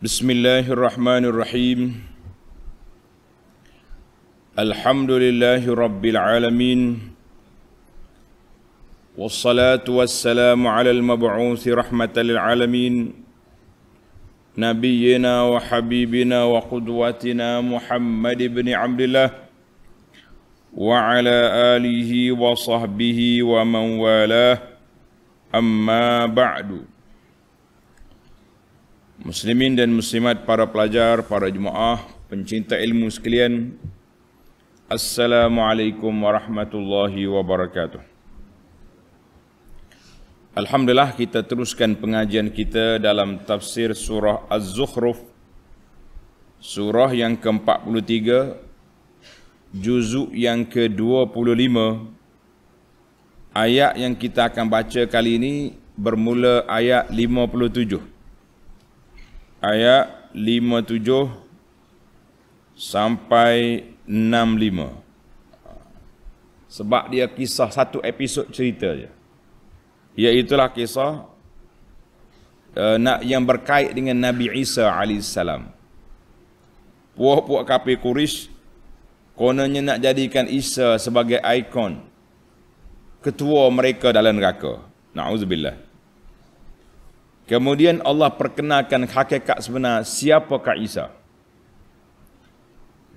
Bismillahirrahmanirrahim. Alhamdulillahi rabbil alamin. Wassalatu wassalamu ala al-mab'uthi rahmatan lil alamin. Nabiyyina wa habibina wa qudwatina Muhammad ibn Abdullah wa ala alihi wa sahbihi wa man walah. Amma ba'du. Muslimin dan muslimat, para pelajar, para jemaah, pencinta ilmu sekalian, Assalamualaikum warahmatullahi wabarakatuh. Alhamdulillah, kita teruskan pengajian kita dalam tafsir surah Az-Zukhruf, surah yang ke-43, juzuk yang ke-25. Ayat yang kita akan baca kali ini bermula ayat 57. Ayat 57 sampai 65. Sebab dia kisah satu episod cerita je. Iaitulah kisah yang berkait dengan Nabi Isa AS. Puak-puak kafir Quraisy kononnya nak jadikan Isa sebagai ikon ketua mereka dalam neraka. Na'udzubillah. Kemudian Allah perkenalkan hakikat sebenar siapakah Isa.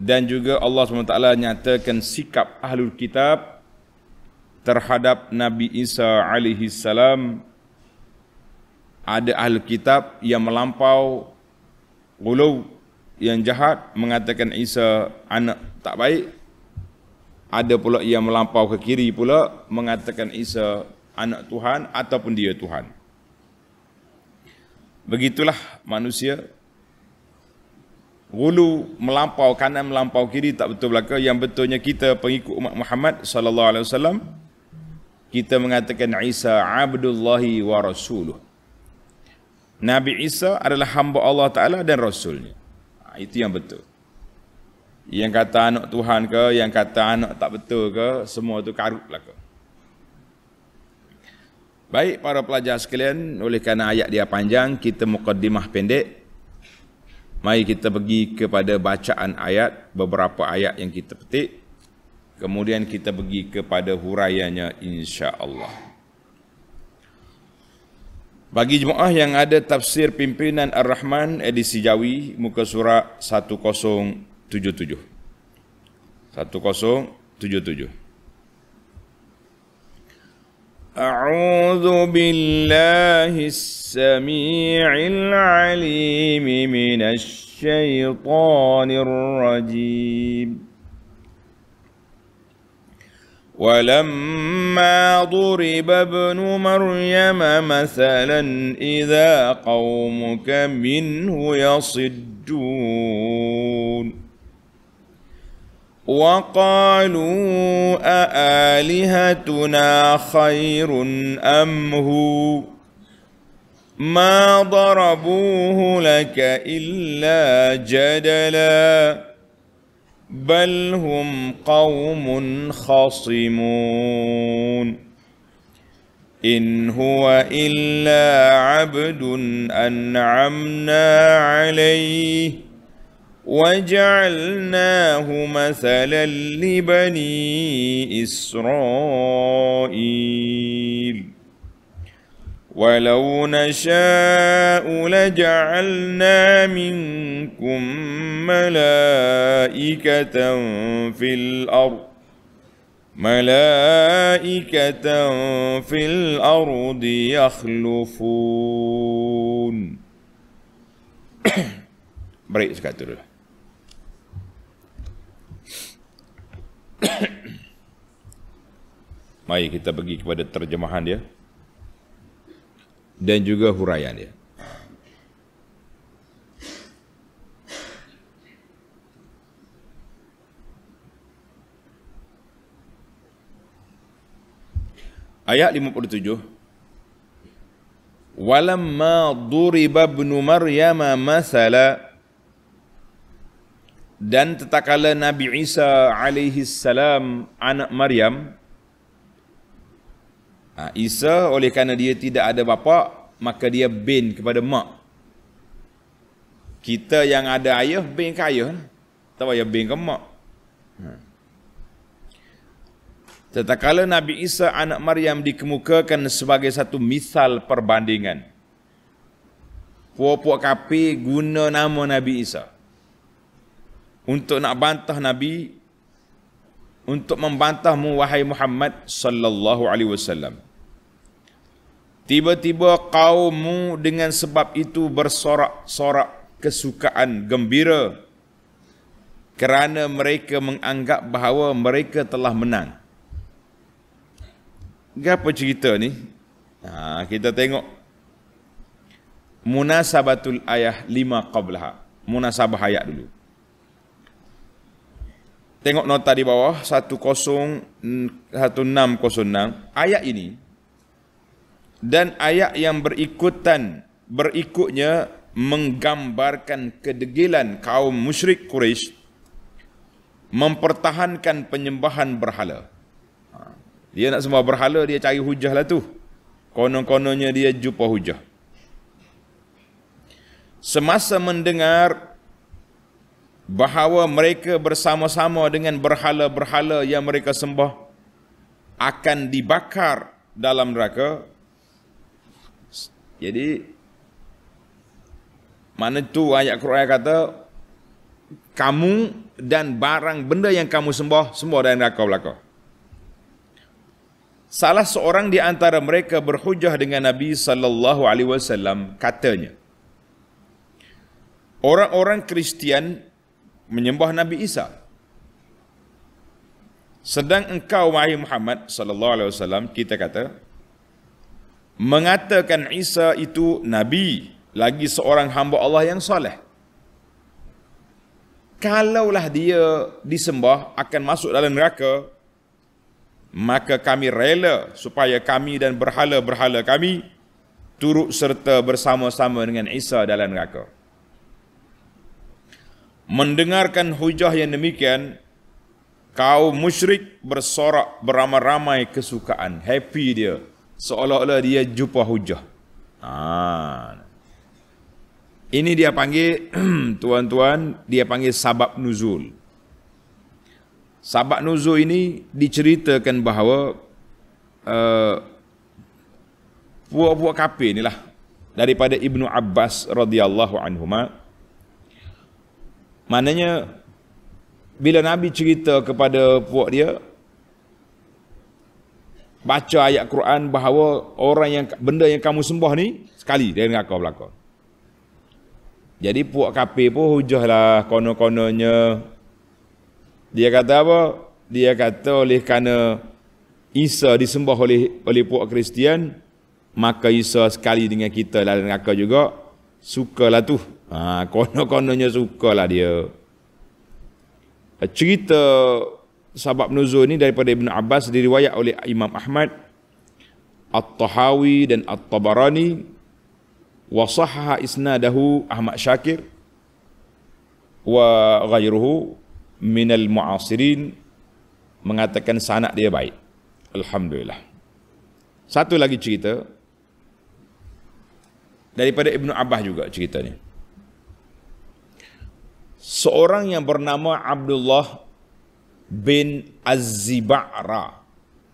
Dan juga Allah SWT nyatakan sikap ahlul kitab terhadap Nabi Isa AS. Ada ahlul kitab yang melampau ghulu, yang jahat, mengatakan Isa anak tak baik. Ada pula yang melampau ke kiri pula, mengatakan Isa anak Tuhan ataupun dia Tuhan. Begitulah manusia. Ghulu, melampau kanan, melampau kiri, tak betul belaka. Yang betulnya kita pengikut umat Muhammad sallallahu alaihi wasallam, kita mengatakan Isa abdullahi wa rasuluh. Nabi Isa adalah hamba Allah Ta'ala dan Rasulnya. Itu yang betul. Yang kata anak Tuhan ke, yang kata anak tak betul ke, semua itu karut belaka. Baik para pelajar sekalian, oleh kerana ayat dia panjang, kita mukaddimah pendek. Mari kita pergi kepada bacaan ayat, beberapa ayat yang kita petik. Kemudian kita pergi kepada huraiannya insya-Allah. Bagi jemaah yang ada tafsir pimpinan Ar-Rahman edisi Jawi, muka surat 1077. 1077. أعوذ بالله السميع العليم من الشيطان الرجيم ولما ضرب ابن مريم مثلا إذا قومك منه يصدون وقالوا أآلهتنا خير أم هو ما ضربوه لك إلا جدلا بل هم قوم خصمون إن هو إلا عبد أنعمنا عليه وَجَعَلْنَاهُ مَثَلًا لِبَنِي إِسْرَائِيلَ وَلَوْ نَشَاءُ لَجَعَلْنَا مِنكُم مَلَائِكَةً فِي الْأَرْضِ يَخْلُفُونَ. Break sekat dulu. Mari kita pergi kepada terjemahan dia dan juga huraian dia. Ayat 57. Walamma duriba ibnu Maryam masala, dan tatkala Nabi Isa alaihi salam anak Maryam, Isa oleh kerana dia tidak ada bapa, maka dia bin kepada mak. Kita yang ada ayah, bin ke ayah. Tak payah bin ke mak. Tatkala Nabi Isa anak Maryam dikemukakan sebagai satu misal perbandingan, puak-puak kafir guna nama Nabi Isa untuk nak bantah Nabi, untuk membantahmu wahai Muhammad sallallahu alaihi wasallam. Tiba-tiba kaummu dengan sebab itu bersorak-sorak kesukaan, gembira, kerana mereka menganggap bahawa mereka telah menang. Apa cerita ni? Kita tengok munasabatul ayah 5 qablaha. Munasabah ayat dulu. Tengok nota di bawah 1606. Ayat ini dan ayat yang berikutnya menggambarkan kedegilan kaum musyrik Quraisy mempertahankan penyembahan berhala. Dia nak sembah berhala, dia cari hujah lah tu. Konon-kononnya dia jumpa hujah. Semasa mendengar bahawa mereka bersama-sama dengan berhala-berhala yang mereka sembah akan dibakar dalam neraka. Jadi, mana tu ayat Quran kata, kamu dan barang benda yang kamu sembah, semua dalam neraka belaka. Salah seorang di antara mereka berhujah dengan Nabi sallallahu alaihi wasallam, katanya, orang-orang Kristian menyembah Nabi Isa, sedang engkau wahai Muhammad sallallahu alaihi wasallam, kita kata, mengatakan Isa itu nabi, lagi seorang hamba Allah yang soleh. Kalaulah dia disembah akan masuk dalam neraka, maka kami rela supaya kami dan berhala-berhala kami turut serta bersama-sama dengan Isa dalam neraka. Mendengarkan hujah yang demikian, kaum musyrik bersorak beramai-ramai kesukaan, happy dia, seolah-olah dia jumpa hujah. Ini dia panggil tuan-tuan, dia panggil sabab nuzul. Sabab nuzul ini diceritakan bahawa puak-puak kafir inilah daripada Ibnu Abbas radhiyallahu anhuma. Maknanya bila Nabi cerita kepada puak dia, baca ayat Quran bahawa benda yang kamu sembah ni sekali dari neraka belaka. Jadi puak kafir pun hujahlah konon-kononnya. Dia kata apa? Dia kata oleh kerana Isa disembah oleh puak Kristian, maka Isa sekali dengan kita dalam neraka juga. Sukalah tu. Konon-kononnya sukalah dia. Cerita sabab nuzul ni daripada Ibn Abbas diriwayat oleh Imam Ahmad, At-Tahawi dan At-Tabarani, wa sahhaha isnadahu Ahmad Syakir wa ghairuhu minal mu'asirin, mengatakan sanad dia baik. Alhamdulillah. Satu lagi cerita daripada Ibnu Abbas juga cerita ni. Seorang yang bernama Abdullah bin Az-Ziba'ra.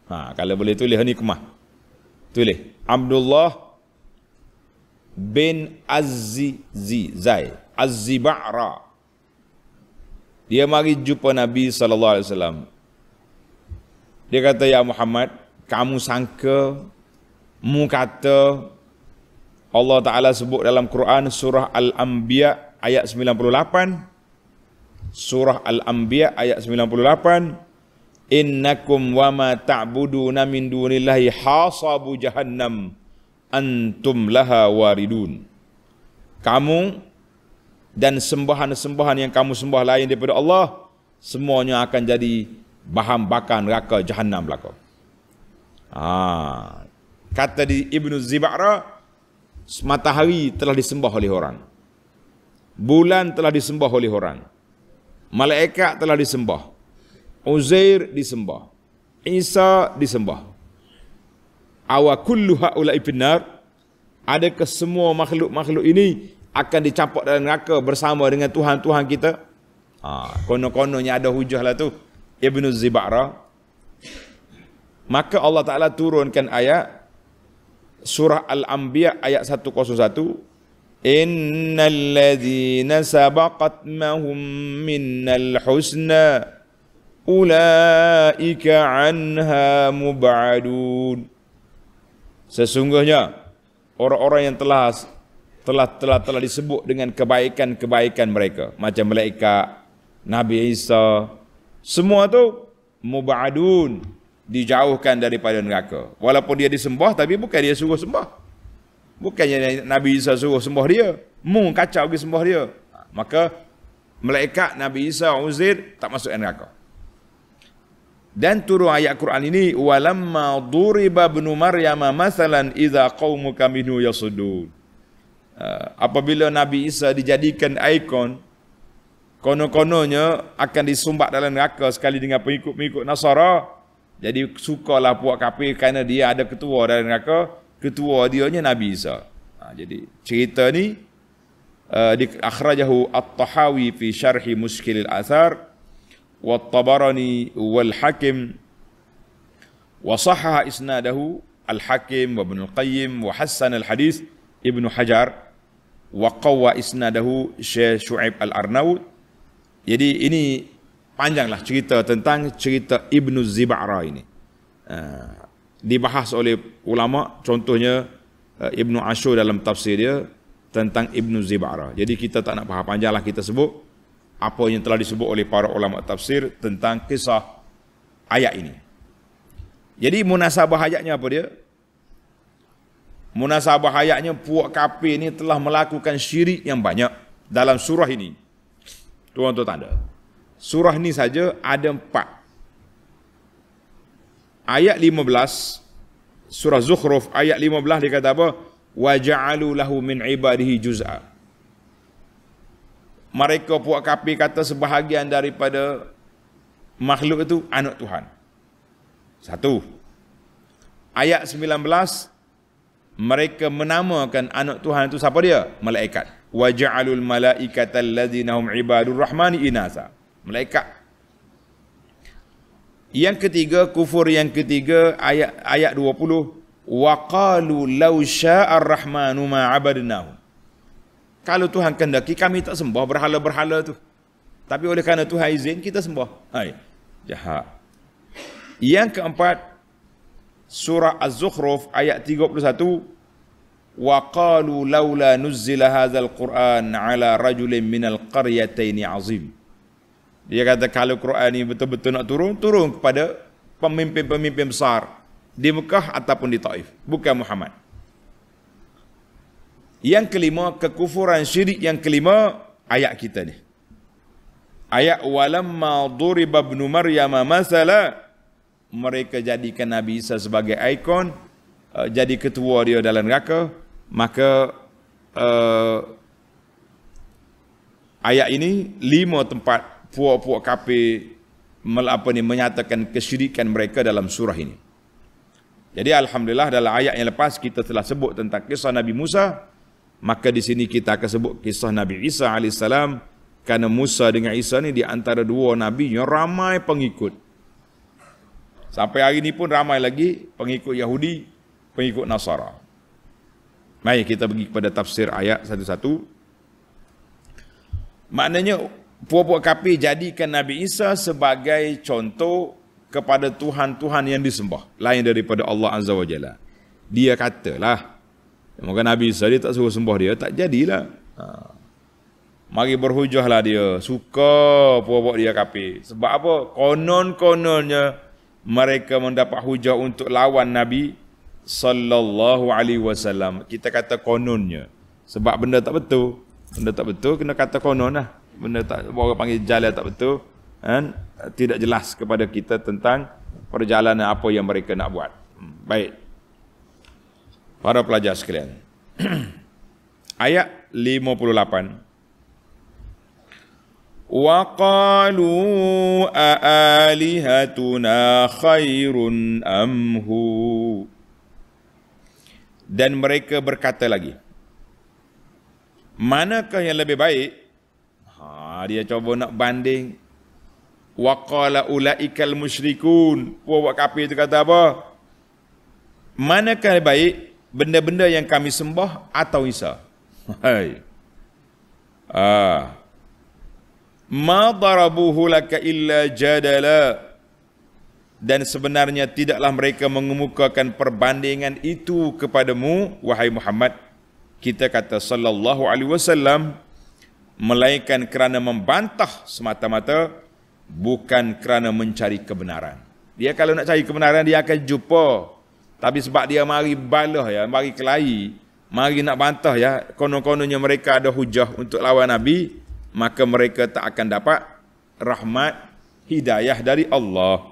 Kalau boleh tulis ni kemah. Tulis Abdullah bin Az-Ziba'ra. Dia mari jumpa Nabi sallallahu alaihi wasallam. Dia kata, ya Muhammad, kamu sangka, mu kata Allah Ta'ala sebut dalam Quran surah Al-Anbiya ayat 98, surah Al-Anbiya ayat 98, innakum wa ma ta'buduna min dunillahi hasabu jahannam antum laha waridun. Kamu dan sembahan-sembahan yang kamu sembah lain daripada Allah, semuanya akan jadi bahan bakar neraka Jahannam belaka. Kata di Ibnu Ziba'ra, matahari telah disembah oleh orang, bulan telah disembah oleh orang, malaikat telah disembah, Uzair disembah, Isa disembah. Awa kullu haula'i finnar, adakah semua makhluk-makhluk ini akan dicampur dalam neraka bersama dengan Tuhan-Tuhan kita. Konon-kononnya ada hujah lah tu. Ibnu Zib'ara. Maka Allah Ta'ala turunkan ayat surah Al-Anbiya ayat 101. Innal ladzina sabaqat mahum minnal husna ulaika anha mub'adun. Sesungguhnya orang-orang yang telah disebut dengan kebaikan-kebaikan mereka, macam malaikat, Nabi Isa, semua tu mub'adun, dijauhkan daripada neraka. Walaupun dia disembah, tapi bukan dia suruh sembah. Bukannya Nabi Isa suruh sembah dia, kacau pergi sembah dia. Maka malaikat, Nabi Isa, Uzair tak masuk neraka. Dan turun ayat Quran ini, walamma duriba ibnu Maryam masalan idza qaumuka minhu yasudun. Apabila Nabi Isa dijadikan ikon, konon-kononnya akan disumbat dalam neraka sekali dengan pengikut-pengikut Nasara. Jadi sukalah puak kafir kerana dia ada ketua dalam neraka. Ketua dianya Nabi Isa. Jadi cerita ni akhrajahu At-Tahawi fi syarhi Mushkil al-Athar wa Tabarani wal Hakim wa sahhaha isnadahu Al-Hakim wa Ibnu Al-Qayyim wa hassan al-hadis Ibnu Hajar wa qawwa isnadahu Syekh Syu'aib Al-Arnaud. Jadi ini panjanglah cerita tentang cerita Ibnu Zib'ara ini. Dibahas oleh ulama, contohnya Ibnu Ashur dalam tafsir dia tentang Ibnu Zib'ara. Jadi kita tak nak bahas panjanglah, kita sebut apa yang telah disebut oleh para ulama tafsir tentang kisah ayat ini. Jadi munasabah ayatnya apa dia? Munasabah ayatnya puak kafir ni telah melakukan syirik yang banyak dalam surah ini. Tuan-tuan tanda. Surah ni saja ada 4. Ayat 15, surah Zukhruf ayat 15 dia kata apa? Wa ja'alu lahu min ibadihi juz'a. Mereka puak kafir kata sebahagian daripada makhluk itu anak Tuhan. 1. Ayat 19, mereka menamakan anak Tuhan itu siapa dia? Malaikat. Wa ja'alul malaikata alladzina hum ibadur rahmani inasa. Malaikat. Yang ketiga, kufur yang ketiga, ayat 20, wa qalu law syaa'a ar-rahmanu ma 'abadnahu. Kalau Tuhan kehendaki kami tak sembah berhala-berhala tu. Tapi oleh kerana Tuhan izin kita sembah. Jahat. Yang keempat, surah Az-Zukhruf ayat 31, wa qalu laula nuzzila hadzal Qur'an 'ala rajulin minal qaryataini 'azim. Dia kata kalau Quran ni betul-betul nak turun kepada pemimpin-pemimpin besar di Mekah ataupun di Taif, bukan Muhammad. Yang kelima, kekufuran syirik yang kelima, ayat kita ni. Ayat walamma duriba ibnu Maryam masala, mereka jadikan Nabi Isa sebagai ikon, jadi ketua dia dalam neraka. Maka ayat ini 5 tempat puak-puak kafir menyatakan kesyirikan mereka dalam surah ini. Jadi alhamdulillah dalam ayat yang lepas kita telah sebut tentang kisah Nabi Musa, maka di sini kita akan sebut kisah Nabi Isa alaihissalam, kerana Musa dengan Isa ni di antara dua nabi yang ramai pengikut. Sampai hari ini pun ramai lagi pengikut Yahudi, pengikut Nasara. Mari kita pergi kepada tafsir ayat satu-satu. Maknanya puak-puak kafir jadikan Nabi Isa sebagai contoh kepada Tuhan-Tuhan yang disembah lain daripada Allah Azza wa Jalla. Dia katalah, maka Nabi Isa dia tak suruh sembah dia, tak jadilah. Mari berhujahlah dia, suka puak-puak dia kafir. Sebab apa? Konon-kononnya mereka mendapat hujah untuk lawan Nabi sallallahu alaihi wasallam. Kita kata kononnya sebab benda tak betul. Benda tak betul kena kata konon lah. Benda tak, orang panggil jalan tak betul, kan? Tidak jelas kepada kita tentang perjalanan apa yang mereka nak buat. Baik, para pelajar sekalian. Ayat 58. Wa qalu aalihatuna khairun amhu. Dan mereka berkata lagi, Manakah yang lebih baik? Dia coba nak banding. Wa qala ulaikal musyrikun. Buat kafir itu kata apa? Manakah lebih baik? Benda-benda yang kami sembah atau Isa? Hai. Ma darabuhu laka illa jadala. Dan sebenarnya tidaklah mereka mengemukakan perbandingan itu kepadamu, wahai Muhammad. Kita kata sallallahu alaihi wasallam, melainkan kerana membantah semata-mata, bukan kerana mencari kebenaran. Dia kalau nak cari kebenaran, dia akan jumpa. Tapi sebab dia mari balah ya, mari kelahi, mari nak bantah ya, konon-kononnya mereka ada hujah untuk lawan Nabi, maka mereka tak akan dapat rahmat hidayah dari Allah.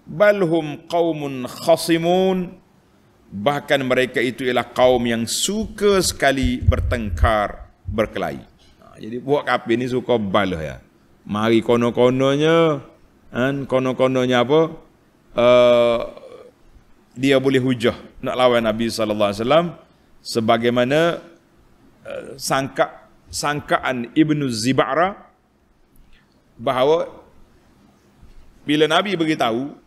Balhum qaumun khasimun, bahkan mereka itu ialah kaum yang suka sekali bertengkar, berkelahi. Jadi buat kafir ni suka balah ya. Mari konon-kononnya, konon-kononnya apa? Dia boleh hujah nak lawan Nabi sallallahu alaihi wasallam, sebagaimana sangkaan Ibnu Zib'ara bahawa bila Nabi beritahu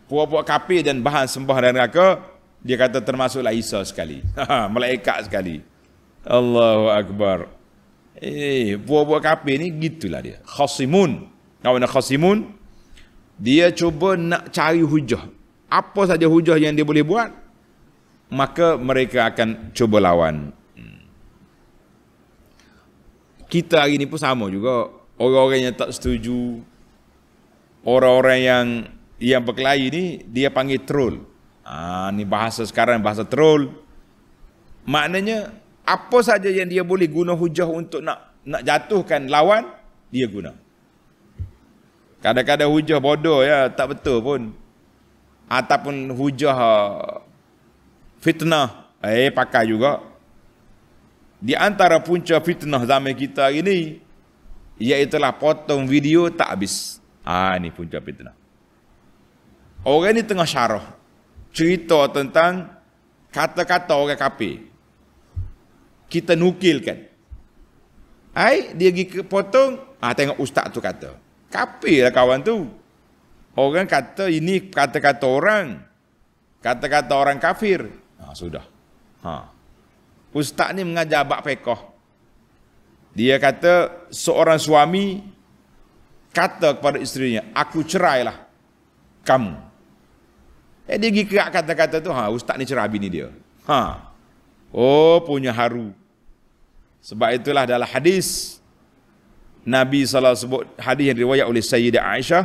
puak-puak kafir dan bahan sembah dan neraka, dia kata termasuklah Isa sekali. Malaikat sekali. Allahu Akbar. Puak-puak kafir ni gitulah dia. Khasimun. Kawan khasimun, dia cuba nak cari hujah. Apa saja hujah yang dia boleh buat, maka mereka akan cuba lawan. Kita hari ni pun sama juga. Orang-orang yang tak setuju, orang-orang yang berkelahi ni, dia panggil troll. Ni bahasa sekarang, bahasa troll. Maknanya apa saja yang dia boleh guna hujah untuk nak jatuhkan lawan, dia guna. Kadang-kadang hujah bodoh ya, tak betul pun. Ataupun hujah fitnah, pakai juga. Di antara punca fitnah zaman kita hari ni, iaitulah potong video tak habis. Ni punca fitnah. Orang ni tengah syarah, cerita tentang kata-kata orang kafir. Kita nukilkan. Dia pergi potong, tengok ustaz tu kata. Kafir lah kawan tu. Orang kata ini kata-kata orang. Kata-kata orang kafir. Sudah. Ustaz ni mengajar bab fiqh. Dia kata seorang suami kata kepada isterinya, aku cerailah kamu. Dia pergi kerak kata-kata tu, ustaz ni cerai bini dia. Punya haru. Sebab itulah dalam hadis Nabi SAW sebut, hadis yang riwayat oleh Sayyidah Aisyah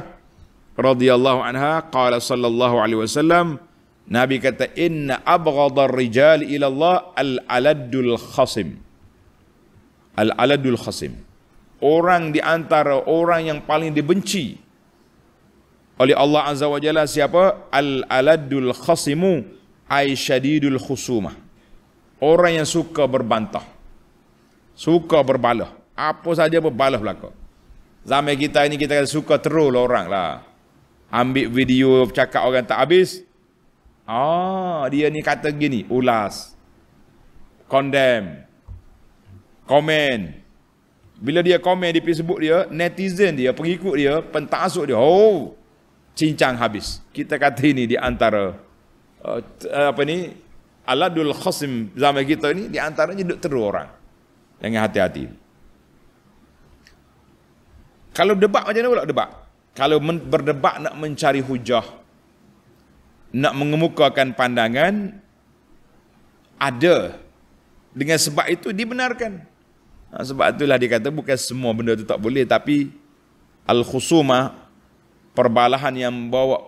radhiyallahu anha, qala sallallahu alaihi wasallam, Nabi kata, inna abghadar rijal ila Allah al-aladul khasim. Al-aladul khasim. Orang di antara orang yang paling dibenci oleh Allah Azza wa Jalla siapa? Al-aladul khasimu ay syadidul khusumah. Orang yang suka berbantah, suka berbalah. Apa saja berbalah belaka. Zaman kita ini kita suka troll orang lah. Ambil video cakap orang tak habis. Dia ni kata gini, ulas, condemn, komen. Bila dia komen di Facebook dia, netizen dia, pengikut dia, pentaksub dia, cincang habis. Kita kata ini di antara aladul khasim zaman kita ini, di antaranya duk teruk orang. Jangan hati-hati. Kalau debat macam mana pula debat? Kalau berdebat nak mencari hujah, nak mengemukakan pandangan, ada. Dengan sebab itu dibenarkan. Sebab itulah dia kata bukan semua benda itu tak boleh, tapi al-khusumah, perbalahan yang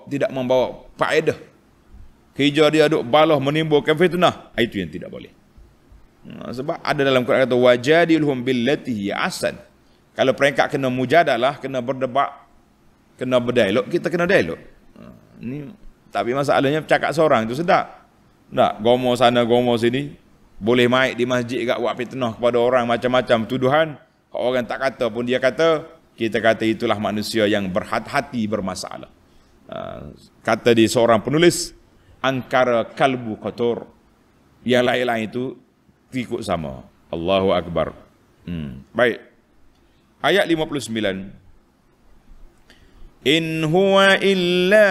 tidak membawa faedah. Kerja dia duk balah menimbulkan fitnah, itu yang tidak boleh. Sebab ada dalam Quran kata wajadilhum billati hiya ahsan. Kalau peringkat kena mujadalah, kena berdebat, kena berdialog, kita kena dialog. Tapi masalahnya cakap seorang itu sedap. Tak, gomo sana, gomo sini. Boleh maik di masjid kat buat fitnah kepada orang macam-macam tuduhan. Kalau orang tak kata pun dia kata, kita kata itulah manusia yang berhati-hati bermasalah. Kata di seorang penulis, angkara kalbu kotor. Yang lain-lain itu ikut sama. Allahu Akbar. Baik. Ayat 59. In huwa illa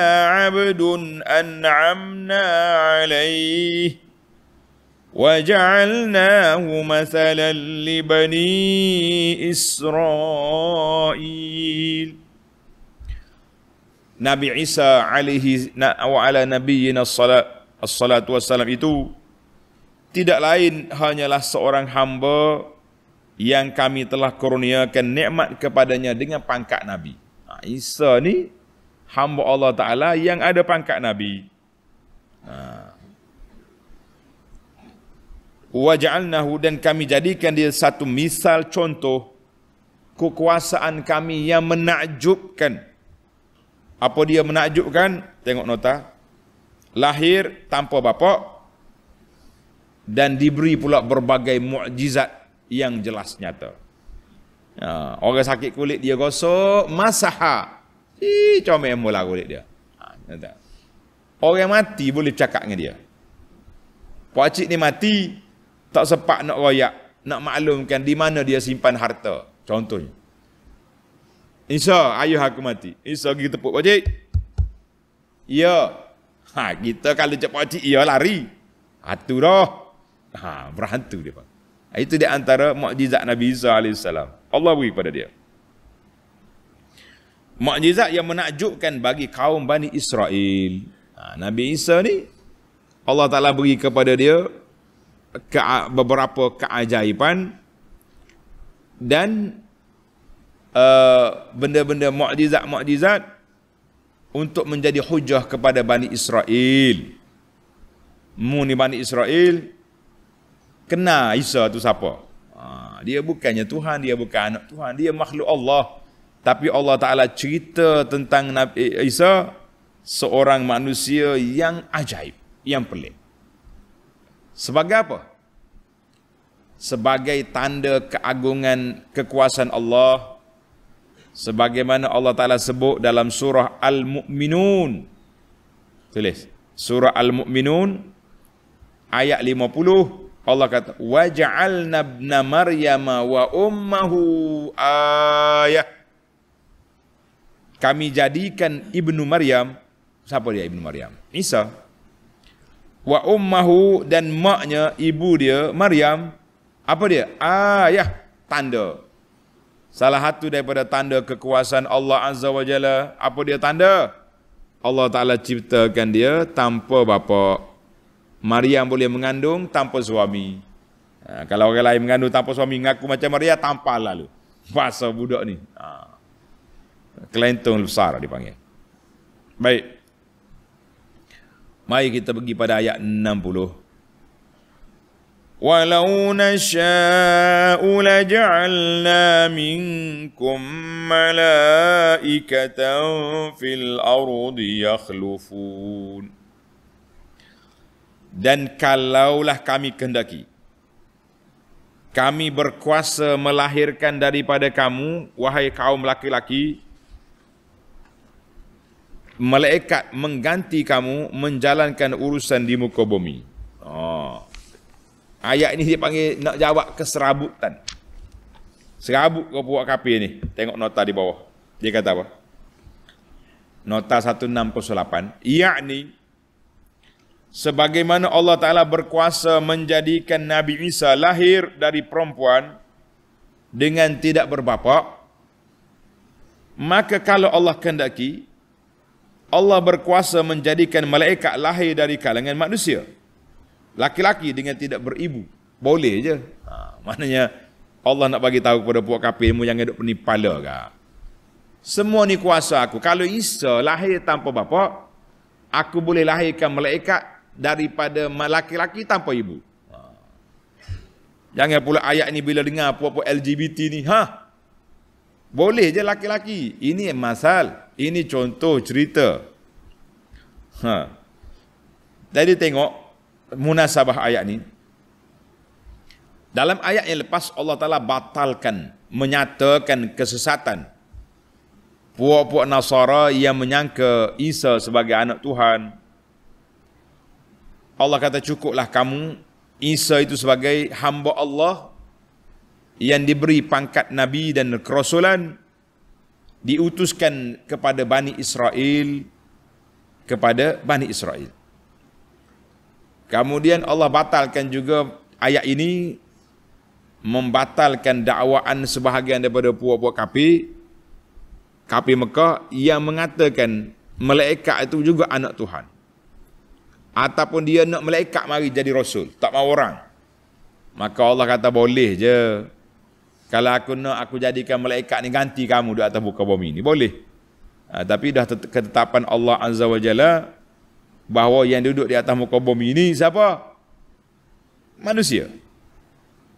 'abdun an'amna 'alaihi wa ja'alnahu mathalan li bani Israil. Nabi Isa alaihi wa ala nabiyyina salatu wassalam itu tidak lain hanyalah seorang hamba yang kami telah kurniakan nikmat kepadanya dengan pangkat Nabi. Isa ni hamba Allah Ta'ala yang ada pangkat Nabi. Wa ja'alnahu, dan kami jadikan dia satu misal contoh kekuasaan kami yang menakjubkan. Apa dia menakjubkan? Tengok nota. Lahir tanpa bapa dan diberi pula berbagai mukjizat yang jelas nyata. Orang sakit kulit dia gosok, masaha. Comel mula kulit dia. Orang mati boleh cakap dengan dia. Pakcik ni mati, tak sempat nak royak, nak maklumkan di mana dia simpan harta. Contohnya, Isa, ayah aku mati. Isa pergi tepuk pakcik. Ya. Kita kalau cakap pakcik, ya lari. Hatu dah. Berhantu dia. Itu di antara mukjizat Nabi Isa AS. Allah beri pada dia. Mukjizat yang menakjubkan bagi kaum Bani Israel. Nabi Isa ni, Allah Ta'ala beri kepada dia beberapa keajaiban dan benda-benda mukjizat untuk menjadi hujah kepada Bani Israel. Ni Bani Israel kena Isa tu siapa? Dia bukannya Tuhan, dia bukan anak Tuhan, dia makhluk Allah. Tapi Allah Ta'ala cerita tentang Nabi Isa, seorang manusia yang ajaib, yang pelik. Sebagai apa? Sebagai tanda keagungan kekuasaan Allah, sebagaimana Allah Ta'ala sebut dalam surah Al-Mu'minun. Tulis, surah Al-Mu'minun ayat 50. Allah kata, wa ja'alna ibna Maryama wa ummahu ayah. Kami jadikan ibnu Maryam. Siapa dia ibnu Maryam? Isa. Wa ummahu, dan maknya, ibu dia Maryam. Apa dia? Ayah, tanda. Salah satu daripada tanda kekuasaan Allah Azza wa Jalla. Apa dia tanda? Allah Ta'ala ciptakan dia tanpa bapa. Maryam boleh mengandung tanpa suami. Kalau orang lain mengandung tanpa suami, ngaku macam Maryam, tampal lalu. Bahasa budak ni. Kelentong besar dipanggil. Baik. Mari kita pergi pada ayat 60. Walau nasha'u laja'alna minkum malaikatan fil ardi yakhlufun. Dan kalaulah kami kehendaki, kami berkuasa melahirkan daripada kamu, wahai kaum laki-laki, malaikat mengganti kamu menjalankan urusan di muka bumi. Ayat ini dipanggil nak jawab keserabutan. Serabut kau buat kafir ni. Tengok nota di bawah. Dia kata apa? Nota 1608. Yakni, sebagaimana Allah Ta'ala berkuasa menjadikan Nabi Isa lahir dari perempuan dengan tidak berbapa, maka kalau Allah kehendaki, Allah berkuasa menjadikan malaikat lahir dari kalangan manusia, laki-laki dengan tidak beribu. Boleh je. Maknanya Allah nak bagi tahu kepada puak kafir, mu jangan duk penipala ke. Semua ni kuasa aku. Kalau Isa lahir tanpa bapa, aku boleh lahirkan malaikat daripada laki-laki tanpa ibu. Jangan pula ayat ni bila dengar puak-puak LGBT ni, boleh je laki-laki. Ini masal, ini contoh cerita. Jadi tengok munasabah ayat ni. Dalam ayat yang lepas Allah Ta'ala batalkan, menyatakan kesesatan puak-puak Nasara yang menyangka Isa sebagai anak Tuhan. Allah kata cukuplah kamu Isa itu sebagai hamba Allah yang diberi pangkat Nabi dan kerasulan, diutuskan kepada Bani Israel, Kemudian Allah batalkan juga ayat ini, membatalkan dakwaan sebahagian daripada puak-puak kafir Mekah yang mengatakan malaikat itu juga anak Tuhan. Ataupun dia nak malaikat mari jadi rasul, tak mau orang. Maka Allah kata boleh je. Kalau aku nak aku jadikan malaikat ni ganti kamu di atas muka bumi ni, boleh. Tapi dah ketetapan Allah Azza wa Jalla bahawa yang duduk di atas muka bumi ni siapa? Manusia.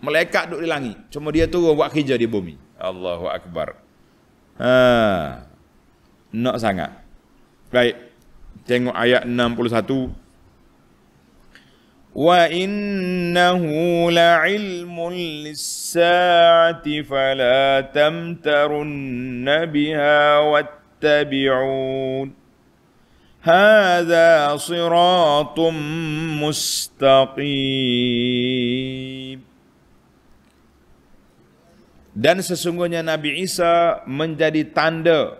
Malaikat duduk di langit, cuma dia turun buat kerja di bumi. Allahu Akbar. Nak sangat. Baik. Tengok ayat 61. Wa innahu la'ilmun lis-sa'ati fala tamtarunna biha wattabi'un. Hadza siratum mustaqim. Dan sesungguhnya Nabi Isa menjadi tanda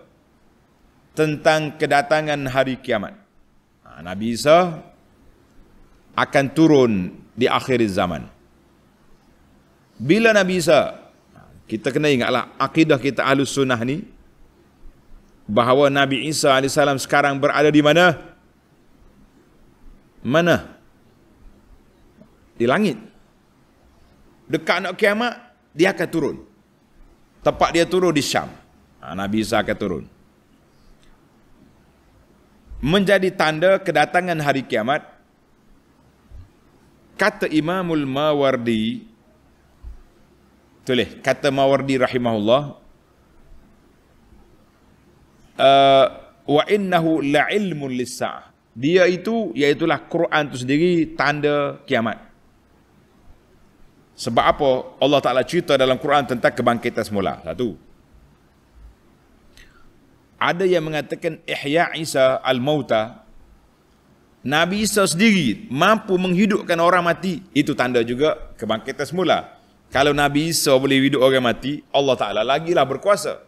tentang kedatangan hari kiamat. Nabi Isa akan turun di akhir zaman. Bila Nabi Isa, kita kena ingatlah akidah kita Ahlus Sunnah ni, bahawa Nabi Isa AS sekarang berada di mana? Mana? Di langit. Dekat nak kiamat, dia akan turun. Tempat dia turun di Syam. Nabi Isa akan turun. Menjadi tanda kedatangan hari kiamat. Kata Imamul Mawardi, tulis, kata Mawardi rahimahullah, wa innahu la'ilmun lis-sa'ah. Dia itu, iaitulah Quran itu sendiri tanda kiamat. Sebab apa? Allah Ta'ala cerita dalam Quran tentang kebangkitan semula. Satu. Ada yang mengatakan Ihya Isa al-Mauta, Nabi Isa sendiri mampu menghidupkan orang mati. Itu tanda juga kebangkitan semula. Kalau Nabi Isa boleh hidup orang mati, Allah Ta'ala lagilah berkuasa.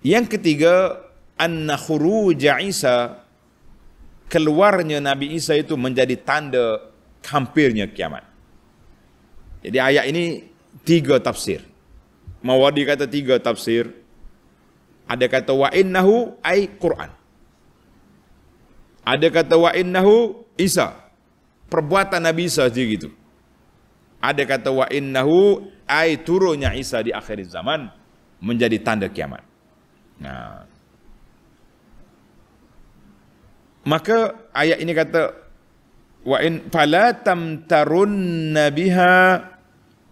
Yang ketiga, anna khuruja Isa, keluarnya Nabi Isa itu menjadi tanda hampirnya kiamat. Jadi ayat ini 3 tafsir. Mawardi kata 3 tafsir. Ada kata wa innahu ay Quran. Ada kata wa innahu Isa, perbuatan Nabi Isa sendiri gitu. Ada kata wa innahu ay turunnya Isa di akhir zaman menjadi tanda kiamat. Nah, maka ayat ini kata wa in fala tamtarunna biha,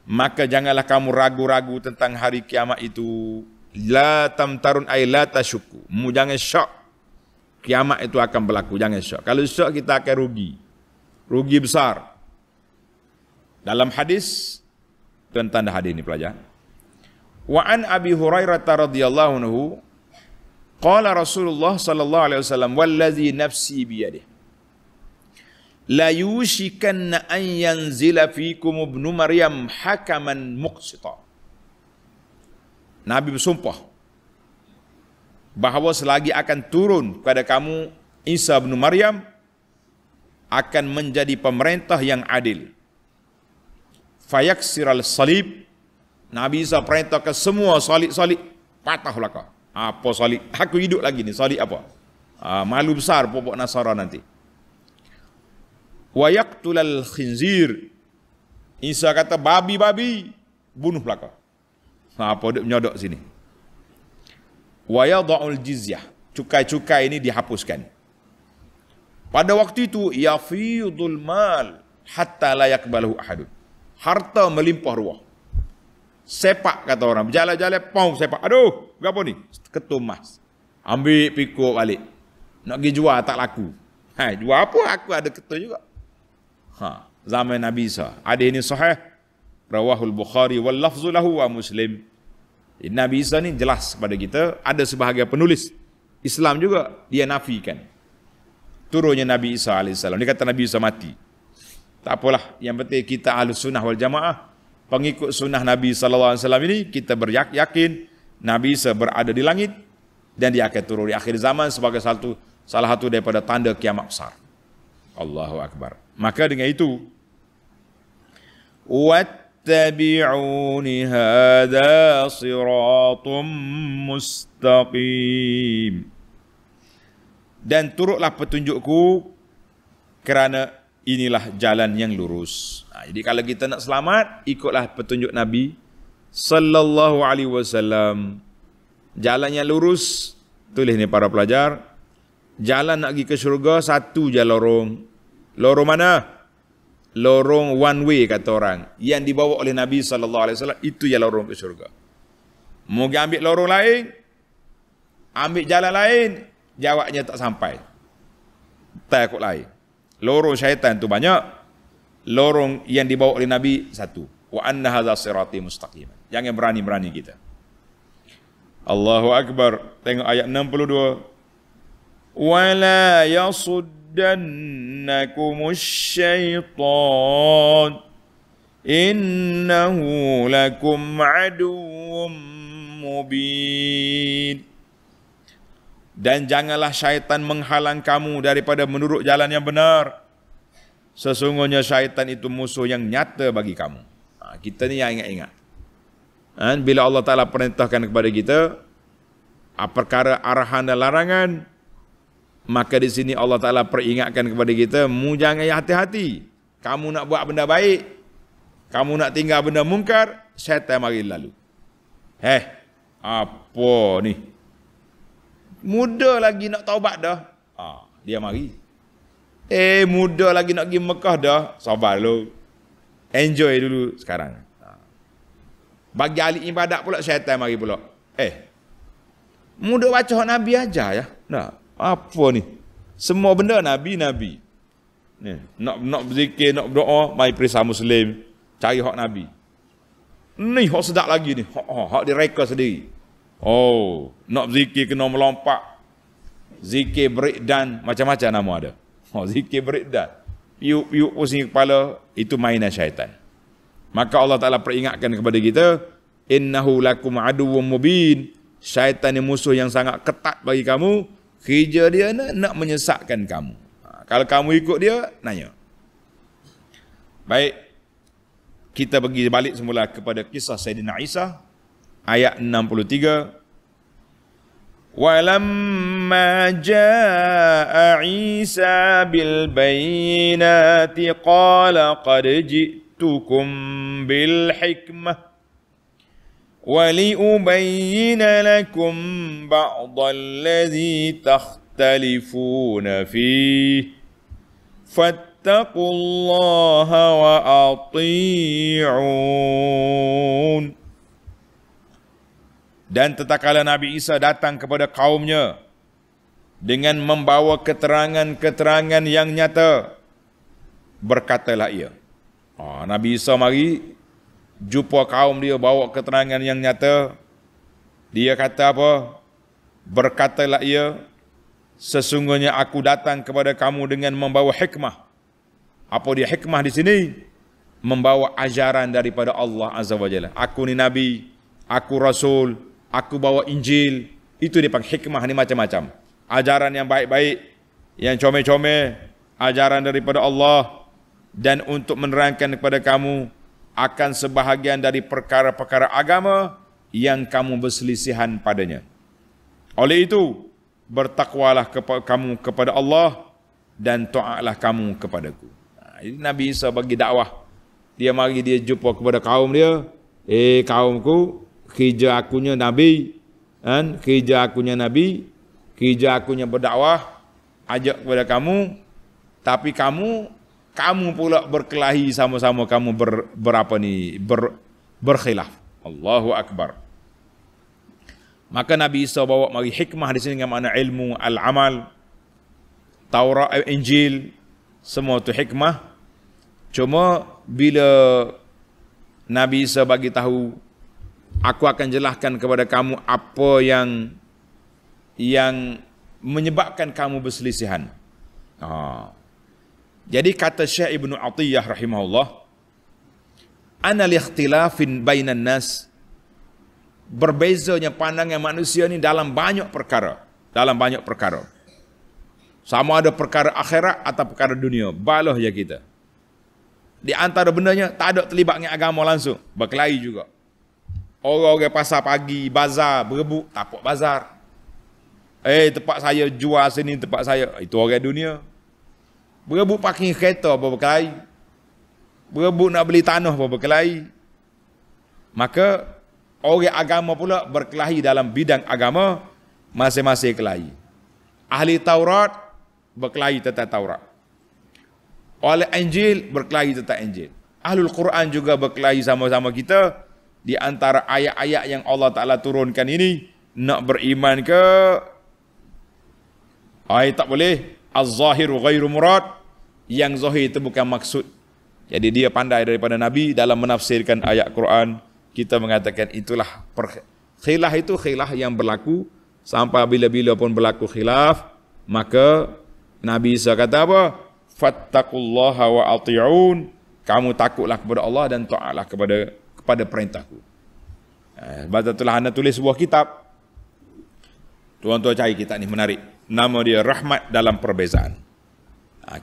maka janganlah kamu ragu-ragu tentang hari kiamat itu. La tamtarun ay la tasyukku, jangan syak kiamat itu akan berlaku, jangan syak. Kalau syak kita akan rugi besar. Dalam hadis, tanda hadis ini pelajar. Wa an Abi Hurairah radhiyallahu anhu qala Rasulullah sallallahu alaihi wasallam wallazi nafsi biyadihi la yushikanna an yanzila fikum ibnu Maryam hakaman muqsita. Nabi bersumpah bahawa selagi akan turun kepada kamu Isa bin Maryam akan menjadi pemerintah yang adil. Fayaksiral salib, Nabi Isa perintahkan semua salib-salib patah belaka. Apa salib? Aku hidup lagi ni, salib apa? Malu besar pokok Nasara nanti. Wa yaqtulal khinzir, Isa kata babi-babi bunuh belaka. Apa duk menyodok sini? Wa yadha'ul jizyah, cukai-cukai ini dihapuskan. Pada waktu itu yafidul mal hatta la yakbalahu ahadun. Harta melimpah ruah. Sepak kata orang, berjalan-jalan pau sepak. Aduh, apa ni? Ketum emas. Ambil pikul balik. Nak pergi jual tak laku. Jual apa? Aku ada ketum juga. Zaman Nabi Isa. Ada ini sahih. Rawahul Bukhari wal lafzu lahu wa Muslim. Nabi Isa ni jelas kepada kita, ada sebahagian penulis Islam juga dia nafikan turunnya Nabi Isa AS. Dia kata Nabi Isa mati. Tak apalah, yang penting kita Ahlus Sunnah wal Jamaah pengikut sunnah Nabi SAW ini, kita beryakin Nabi Isa berada di langit dan dia akan turun di akhir zaman sebagai salah satu daripada tanda kiamat besar. Allahu Akbar. Maka dengan itu, wattabi'uni hadha siratum mustaqim. Dan turutlah petunjukku kerana inilah jalan yang lurus. Jadi kalau kita nak selamat, ikutlah petunjuk Nabi sallallahu alaihi wasallam. Jalan yang lurus, tulis ni para pelajar, jalan nak pergi ke syurga satu je lorong. Lorong mana? Lorong one way kata orang. Yang dibawa oleh Nabi sallallahu alaihi wasallam, itu yang lorong ke syurga. Mau ambil lorong lain, ambil jalan lain, jawabnya tak sampai. Tak ikut lain. Lorong syaitan tu banyak. Lorong yang dibawa oleh Nabi satu. Wa anna hadza sirati mustaqim. Jangan berani-berani kita. Allahu Akbar. Tengok ayat 62. Wala yasuddannakumus syaitan innahu lakum aduwwum mubin. Dan janganlah syaitan menghalang kamu daripada menurut jalan yang benar. Sesungguhnya syaitan itu musuh yang nyata bagi kamu. Kita ni yang ingat-ingat. Bila Allah Ta'ala perintahkan kepada kita perkara arahan dan larangan, maka di sini Allah Ta'ala peringatkan kepada kita, mu jangan hati-hati. Kamu nak buat benda baik, kamu nak tinggal benda mungkar, syaitan mari lalu. Apa ni? Muda lagi nak taubat dah. Dia mari. Muda lagi nak pergi Mekah dah. Sabar dulu. Enjoy dulu sekarang. Bagi ahli ibadat pula syaitan mari pula. Muda baca hak Nabi aja ya. Nah, apa ni? Semua benda Nabi. Ni, nak berzikir, nak berdoa, mai perisa Muslim, cari hak Nabi. Ni hak sedap lagi ni. Hak direka sendiri. Nak zikir kena melompat. Zikir breakdown, macam-macam nama ada. Zikir breakdown. Piuk-piuk pusing kepala, itu mainan syaitan. Maka Allah Ta'ala peringatkan kepada kita, innahu lakum aduwwum mubin. Syaitan ni musuh yang sangat ketat bagi kamu. Kerja dia nak menyesatkan kamu. Kalau kamu ikut dia, nanya. Baik, kita pergi balik semula kepada kisah Sayyidina Isa. Ayat 63. Walamma jaa Isa bil bayyinati qala qad ji'tukum bil hikmah wa liubayyina lakum ba'dal ladzi takhtalifuna fihi fattaqullaha wa ati'un. Dan tatkala Nabi Isa datang kepada kaumnya dengan membawa keterangan-keterangan yang nyata, berkatalah ia. Nabi Isa mari jumpa kaum dia bawa keterangan yang nyata. Dia kata apa? Berkatalah ia, sesungguhnya aku datang kepada kamu dengan membawa hikmah. Apa dia hikmah di sini? Membawa ajaran daripada Allah Azza wa Jalla. Aku ni Nabi, aku Rasul, aku bawa Injil. Itu dia panggil hikmah ni macam-macam. Ajaran yang baik-baik, yang comel-comel, ajaran daripada Allah. Dan untuk menerangkan kepada kamu akan sebahagian dari perkara-perkara agama yang kamu berselisihan padanya. Oleh itu, bertakwalah kamu kepada Allah dan taatlah kamu kepadaku. Ini Nabi Isa bagi dakwah. Dia mari dia jumpa kepada kaum dia. Kaumku, kerja akunya Nabi, kan? Kerja akunya Nabi, kerja akunya berdakwah, ajak kepada kamu, tapi kamu pula berkelahi sama-sama, kamu berkhilaf. Allahu Akbar. Maka Nabi Isa bawa mari hikmah di sini dengan makna ilmu, al-amal, Taurat, Injil, semua itu hikmah. Cuma bila Nabi Isa bagi tahu, aku akan jelaskan kepada kamu apa yang menyebabkan kamu berselisihan. Jadi kata Syekh Ibnu Atiyah rahimahullah, anal ikhtilafin bainan nas, berbezanya pandangan manusia ni dalam banyak perkara. Sama ada perkara akhirat atau perkara dunia, balah je kita. Di antara bendanya tak ada terlibat dengan agama langsung, berkelahi juga. Orang-orang pasar pagi, bazar, berebut, tapak bazar. Tempat saya jual sini, tempat saya, itu orang dunia. Berebut parking kereta apa berkelahi. Berebut nak beli tanah apa berkelahi. Maka orang agama pula berkelahi dalam bidang agama, masing-masing kelahi. Ahli Taurat berkelahi tentang Taurat. Oleh Injil berkelahi tentang Injil. Ahlul Quran juga berkelahi sama-sama kita. Di antara ayat-ayat yang Allah Ta'ala turunkan ini, nak beriman ke? Tak boleh. Az-zahiru ghairu murad. Yang zahir itu bukan maksud. Jadi dia pandai daripada Nabi dalam menafsirkan ayat Quran. Kita mengatakan itulah khilaf itu khilaf yang berlaku. Sampai bila-bila pun berlaku khilaf, maka Nabi Isa kata apa? Fattaqullaha wa ati'un. Kamu takutlah kepada Allah dan taatlah kepada perintahku. Sebab itulah anda tulis sebuah kitab. Tuan-tuan cari kitab ni menarik. Nama dia Rahmat dalam Perbezaan.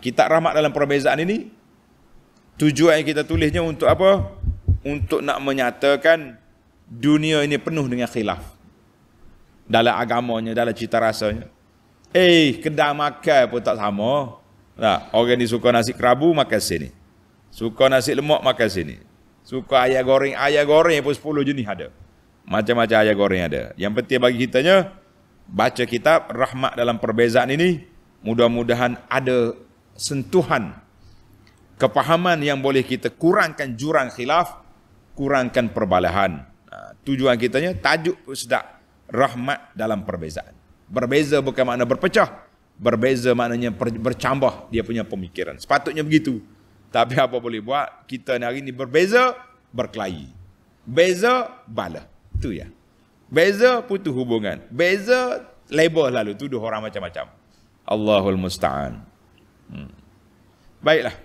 Kitab Rahmat dalam Perbezaan ini, tujuan yang kita tulisnya untuk apa? Untuk nak menyatakan dunia ini penuh dengan khilaf. Dalam agamanya, dalam cita rasanya. Kedai makan pun tak sama. Orang ni suka nasi kerabu, makan sini. Suka nasi lemak, makan sini. Suka ayam goreng pun 10 jenis ada. Macam-macam ayam goreng ada. Yang penting bagi kitanya, baca kitab Rahmat dalam Perbezaan ini, mudah-mudahan ada sentuhan kepahaman yang boleh kita kurangkan jurang khilaf, kurangkan perbalahan. Tujuan kitanya, tajuk sedap, Rahmat dalam Perbezaan. Berbeza bukan makna berpecah, berbeza maknanya bercambah dia punya pemikiran. Sepatutnya begitu. Tapi apa boleh buat, kita hari ini berbeza, berkelahi. Beza, bala. Itu ya. Beza, putus hubungan. Beza, label lalu, tuduh orang macam-macam. Allahul Musta'an. Baiklah.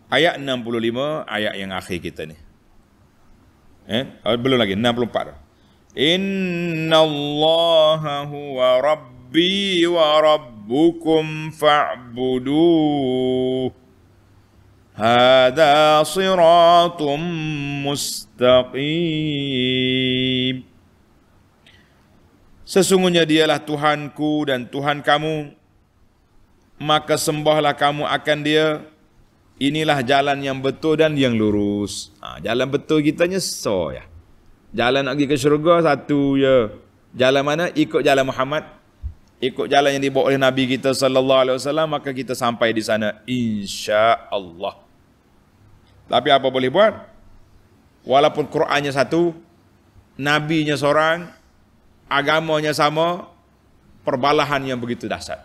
Ayat 65, ayat yang akhir kita ni. Belum lagi, 64. Inna Allaha huwa Rabbi wa Rabbukum fa'buduh. Hada siratum mustaqim. Sesungguhnya dialah Tuhanku dan Tuhan kamu, maka sembahlah kamu akan dia. Inilah jalan yang betul dan yang lurus. Jalan betul kitanya ya. Jalan nak pergi ke syurga satu ya. Jalan mana? Ikut jalan Muhammad. Ikut jalan yang dibawa oleh Nabi kita sallallahu alaihi wasallam, maka kita sampai di sana insya-Allah. Tapi apa boleh buat? Walaupun Qurannya satu, nabinya seorang, agamanya sama, perbalahan yang begitu dahsyat.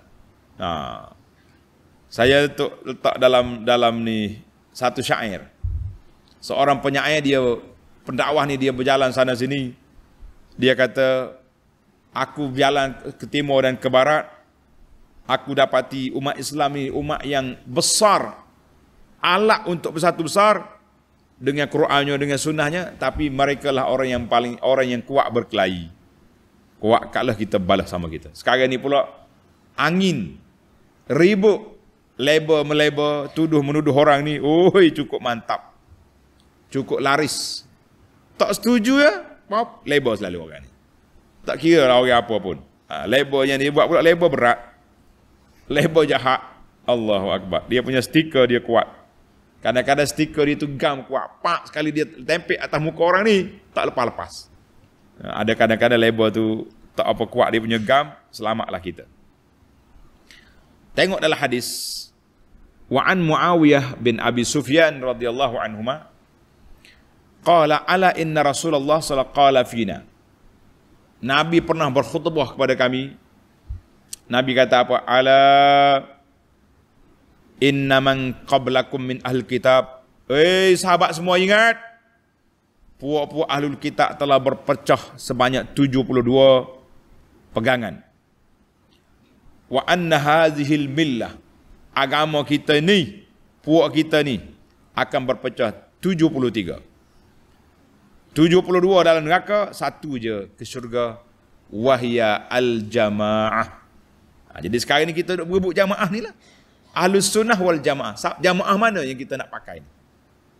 Saya letak dalam ni satu syair. Seorang penyair dia, pendakwah ni dia berjalan sana sini. Dia kata, aku berjalan ke timur dan ke barat, aku dapati umat Islam ni umat yang besar, alat untuk bersatu besar dengan Qurannya, dengan sunnahnya, tapi mereka lah orang yang kuat berkelahi. Kuatkanlah kita balas sama kita. Sekarang ni pula angin, ribut, label tuduh-menuduh orang ni, cukup mantap. Cukup laris. Tak setuju ya? Label selalu orang ni. Tak kira lah orang apa pun. Label yang dia buat pula label berat. Label jahat. Allahu Akbar. Dia punya stiker dia kuat. Kadang-kadang stiker dia tu gam kuat. Pak sekali dia tempel atas muka orang ni, tak lepas-lepas. Ada kadang-kadang label tu tak apa kuat dia punya gam, selamatlah kita. Tengok dalam hadis. Wa an Muawiyah bin Abi Sufyan radhiyallahu anhuma qala ala inna Rasulullah sallallahu alaihi wasallam fina. Nabi pernah berkhutbah kepada kami. Nabi kata apa? Ala inna man qablakum min ahli kitab. Sahabat semua ingat. Puak-puak ahlul kitab telah berpecah sebanyak 72 pegangan. Wa anna hazihil millah, agama kita ni, puak kita ni, akan berpecah 73. 72 dalam neraka, satu je ke syurga. Wahya al-jamaah. Jadi sekarang ni kita duk berebut jamaah ni lah. Ahlus sunnah wal jamaah. Jamaah mana yang kita nak pakai ni?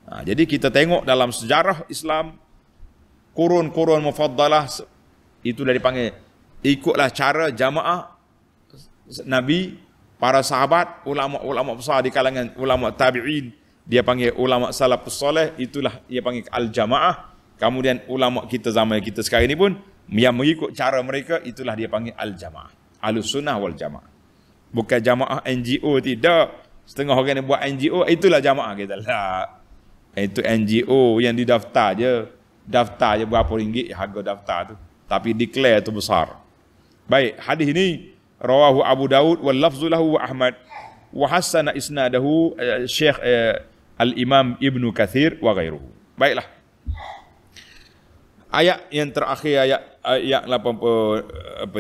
Jadi kita tengok dalam sejarah Islam, kurun-kurun mufaddalah, itulah dipanggil, ikutlah cara jamaah Nabi, para sahabat, ulama-ulama besar di kalangan ulama tabi'in, dia panggil ulama salafus soleh, itulah dia panggil al-jamaah. Kemudian ulama kita zaman kita sekarang ini pun yang mengikut cara mereka, itulah dia panggil al-jamaah. Ahlus sunnah wal jamaah. Bukan jamaah NGO, tidak. Setengah orang yang buat NGO, itulah jamaah kita lah. Itu NGO yang didaftar je. Daftar je berapa ringgit harga daftar tu. Tapi declare tu besar. Baik, hadis ini rawahu Abu Daud wal lafzu lahu wa Ahmad wa hasana isnadahu Syekh Al-Imam Ibnu Katsir wa ghairuhu. Baiklah. Ayat yang terakhir, ayat 65.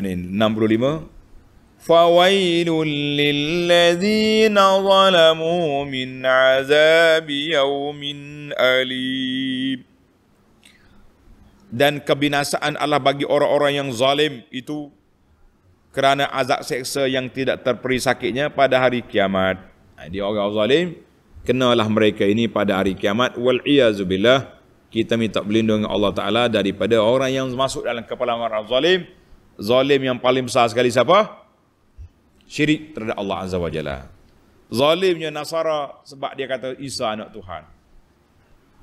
Fawailul lilladzina zalamu min azabi yaumin alim. Dan kebinasaan Allah bagi orang-orang yang zalim itu kerana azab seksa yang tidak terperi sakitnya pada hari kiamat. Dia orang zalim, kenalah mereka ini pada hari kiamat. Wal iyazubillah, kita minta berlindung dengan Allah Ta'ala daripada orang yang masuk dalam kepala orang zalim. Zalim yang paling besar sekali siapa? Syirik terhadap Allah Azza wa Jalla. Zalimnya Nasara sebab dia kata Isa anak Tuhan.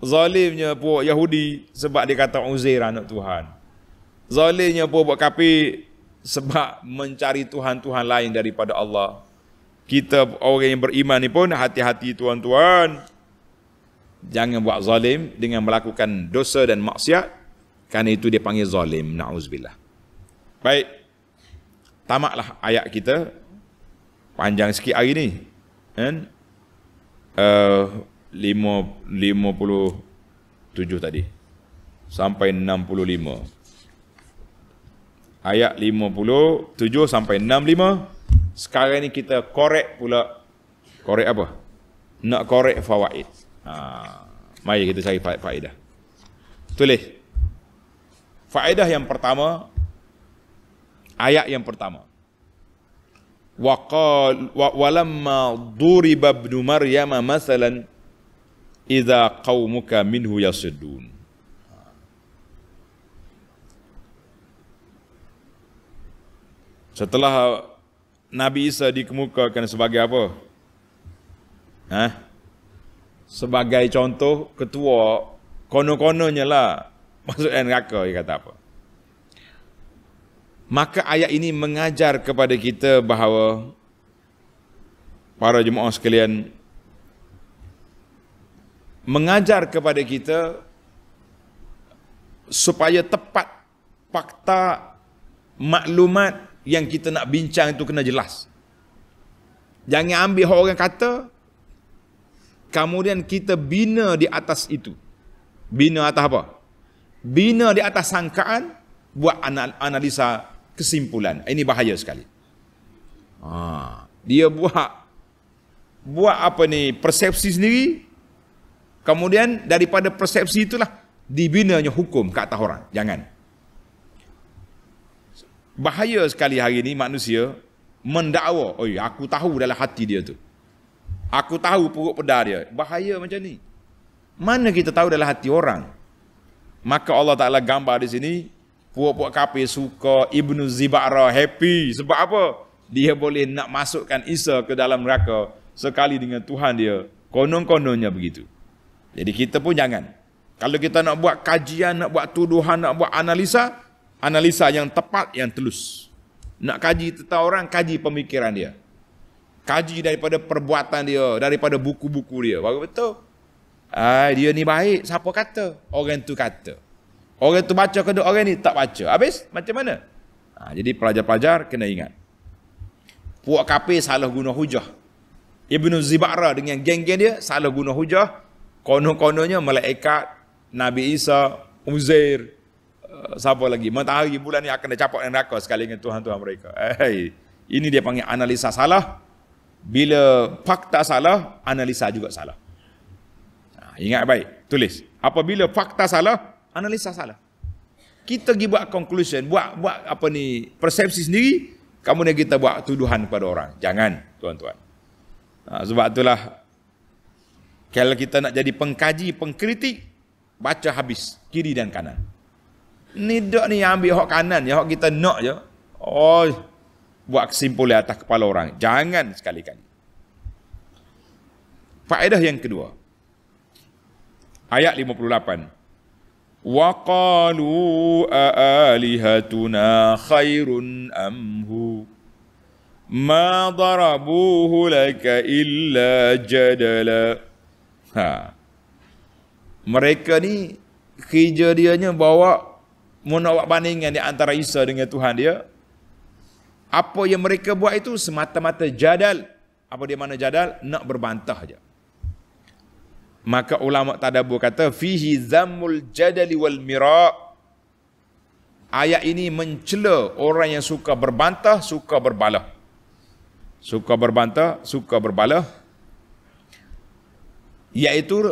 Zalimnya puak Yahudi sebab dia kata Uzair anak Tuhan. Zalimnya puak kafir sebab mencari Tuhan-Tuhan lain daripada Allah. Kita orang yang beriman ni pun hati-hati tuan-tuan. Jangan buat zalim dengan melakukan dosa dan maksiat, kerana itu dia panggil zalim. Na'udzubillah. Baik. Tamatlah ayat kita. Panjang sikit hari ni. Kan? 57 tadi. Sampai 65. Ayat 57 sampai 65. Sekarang ni kita korek pula. Korek apa? Nak korek fawaid. Mari kita cari faedah. Tulis. Faedah yang pertama, ayat yang pertama. Walamma duriba ibnu Maryam masalan idza qaumuka minhu yasuddun. Setelah Nabi Isa dikemukakan sebagai apa? Sebagai contoh ketua, kono-kononnya lah masuk neraka, dia kata apa? Maka ayat ini mengajar kepada kita bahawa para jemaah sekalian, mengajar kepada kita supaya tepat fakta maklumat yang kita nak bincang itu kena jelas. Jangan ambil orang kata kemudian kita bina di atas itu. Bina atas apa? Bina di atas sangkaan, buat analisa kesimpulan. Ini bahaya sekali. Dia buat apa ni, persepsi sendiri, kemudian daripada persepsi itulah dibinanya hukum ke atas orang. Jangan. Bahaya sekali hari ini manusia mendakwa, "Oi, aku tahu dalam hati dia tu. Aku tahu perut pedar dia." Bahaya macam ni. Mana kita tahu dalam hati orang? Maka Allah Ta'ala gambar di sini, puak-puak kafir suka, Ibnu Ziba'ra happy. Sebab apa? Dia boleh nak masukkan Isa ke dalam neraka sekali dengan Tuhan dia. Konon-kononnya begitu. Jadi kita pun jangan. Kalau kita nak buat kajian, nak buat tuduhan, nak buat analisa, analisa yang tepat, yang telus. Nak kaji tentang orang, kaji pemikiran dia. Kaji daripada perbuatan dia, daripada buku-buku dia. Baru betul. Dia ni baik, siapa kata? Orang tu kata. Orang tu baca kedua, orang ni tak baca. Habis macam mana? Jadi pelajar-pelajar kena ingat. Puak kafir salah guna hujah. Ibnu Ziba'ra dengan geng-geng dia salah guna hujah. Konon-kononnya malaikat, Nabi Isa, Uzair, siapa lagi? Matahari, bulan ni akan dicapak dengan neraka sekali dengan Tuhan-Tuhan mereka. Ini dia panggil analisa salah. Bila fakta salah, analisa juga salah. Ingat baik, tulis. Apabila fakta salah, analisa salah. Kita pergi buat conclusion, buat persepsi sendiri, kemudian kita buat tuduhan kepada orang. Jangan, tuan-tuan. Sebab itulah, kalau kita nak jadi pengkaji, pengkritik, baca habis, kiri dan kanan. Ni ambil hak kanan, hak kita nak je. Buat kesimpulan atas kepala orang. Jangan sekali-kali. Faedah yang kedua. Ayat 58. Wa qalu aalihatuna khairun amhu ma darabuhu laka illa jadala. Mereka ni kerja dianya bawa nak bandingan di antara Isa dengan Tuhan dia. Apa yang mereka buat itu semata-mata jadal. Apa dia mana jadal? Nak berbantah je. Maka ulama tadabbur kata fihi zammul jadali wal mira'. Ayat ini mencela orang yang suka berbantah, suka berbalah. Suka berbantah, suka berbalah. Iaitu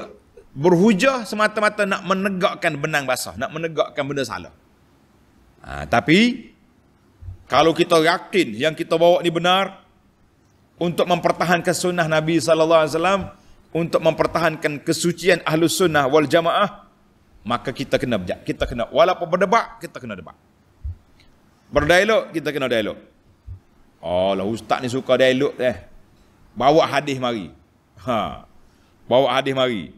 berhujah semata-mata nak menegakkan benang basah, nak menegakkan benda salah. Tapi kalau kita yakin yang kita bawa ni benar, untuk mempertahankan sunnah Nabi SAW, untuk mempertahankan kesucian Ahlus Sunnah wal Jamaah, maka kita kena walaupun berdebat, kita kena debat. Berdialog, kita kena dialog. Lah ustaz ni suka dialog bawa hadis mari. Bawa hadis mari.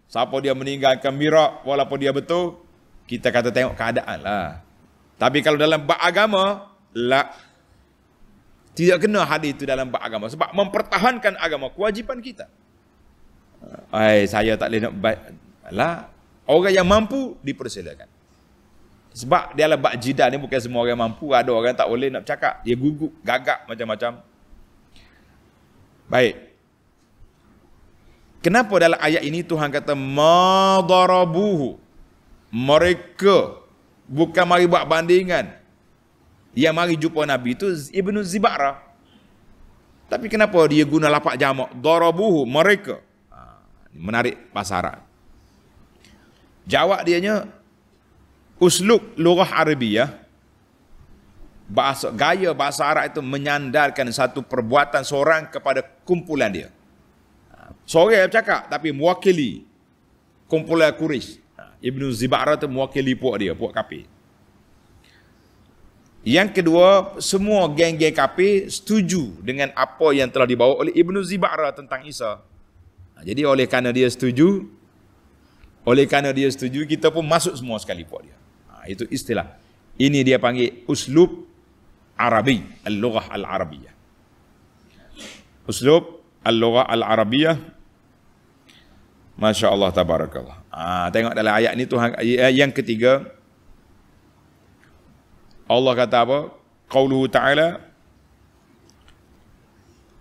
Siapa dia meninggalkan mirak walaupun dia betul, kita kata tengok keadaan lah. Tapi kalau dalam bab agama, tidak kena hadis itu dalam bab agama. Sebab mempertahankan agama, kewajipan kita. Saya tak boleh nak orang yang mampu dipersilakan. Sebab dalam bab jidal ni bukan semua orang mampu, ada orang tak boleh nak bercakap, dia gugup, gagap macam-macam. Baik. Kenapa dalam ayat ini Tuhan kata ma darabuhu? Mereka bukan mari buat bandingan. Yang mari jumpa Nabi itu Ibnu Ziba'rah. Tapi kenapa dia guna lapak jamak darabuhu, mereka? Menarik bahasa Arab. Jawab dianya uslub lughah Arabiyah, gaya bahasa Arab itu menyandarkan satu perbuatan seorang kepada kumpulan dia. Seorang yang bercakap tapi mewakili kumpulan Quraisy. Ibnu Ziba'rah itu mewakili puak dia, puak kafir. Yang kedua, semua geng-geng kafir setuju dengan apa yang telah dibawa oleh Ibnu Ziba'rah tentang Isa. Jadi oleh kerana dia setuju, kita pun masuk semua sekali puak dia. Itu istilah. Ini dia panggil uslub Arabi, al-lughah al-Arabiyah. Uslub al-lughah al-Arabiyah. Masya Allah, tabarakallah. Tengok dalam ayat ni Tuhan, yang ketiga, Allah kata apa? Qauluhu ta'ala,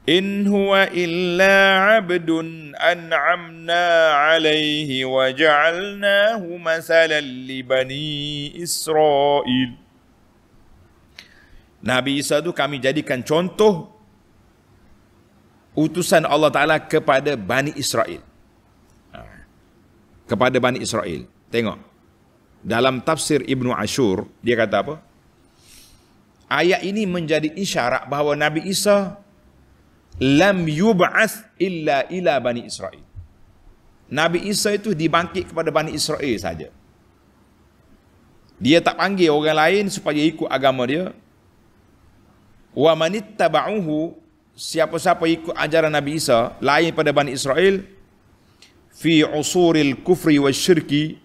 in huwa illa abdun an'amna alaihi wa ja'alnahu masalan li bani Israel. Nabi Isa itu kami jadikan contoh utusan Allah Ta'ala kepada Bani Israel. Kepada Bani Israel. Tengok. Dalam tafsir Ibnu Ashur, dia kata apa? Ayat ini menjadi isyarat bahawa Nabi Isa lam yub'ats illa ila Bani Israel. Nabi Isa itu dibangkit kepada Bani Israel saja. Dia tak panggil orang lain supaya ikut agama dia. Wa manittaba'uhu, siapa-siapa ikut ajaran Nabi Isa lain pada Bani Israel, fi usuril kufri wa syirki,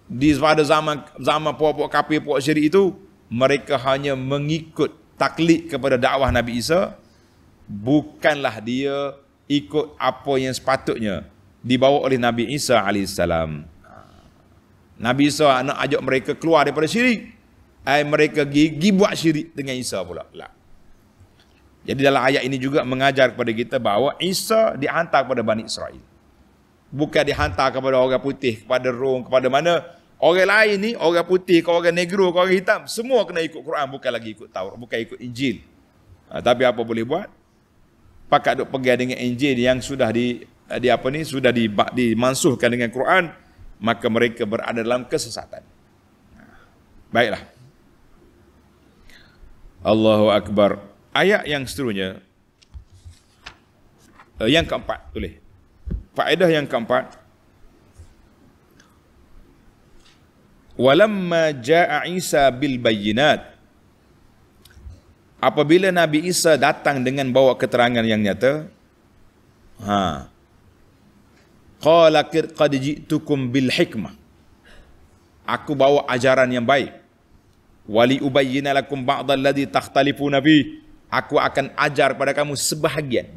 di pada zaman puak-puak kafir, puak syirik itu, mereka hanya mengikut taklid kepada dakwah Nabi Isa, bukanlah dia ikut apa yang sepatutnya dibawa oleh Nabi Isa AS. Nabi Isa nak ajak mereka keluar daripada syirik, mereka pergi buat syirik dengan Isa pula. Jadi dalam ayat ini juga mengajar kepada kita bahawa Isa dihantar kepada Bani Israel, bukan dihantar kepada orang putih, kepada Rom, kepada mana. Orang lain ni, orang putih, orang negro, orang hitam, semua kena ikut Quran, bukan lagi ikut Taurat, bukan ikut Injil. Tapi apa boleh buat? Pakat duk pergi dengan Injil yang sudah sudah dimansuhkan dengan Quran, maka mereka berada dalam kesesatan. Baiklah. Allahu Akbar. Ayat yang seterusnya, yang keempat, tulis. Faedah yang keempat. Walamma jaa Isa bil bayyinat. Apabila Nabi Isa datang dengan bawa keterangan yang nyata, qala qad ji'tukum bil hikmah. Aku bawa ajaran yang baik. Wali ubayyina lakum ba'dal ladzi takhtalifuna fi. Aku akan ajar pada kamu sebahagian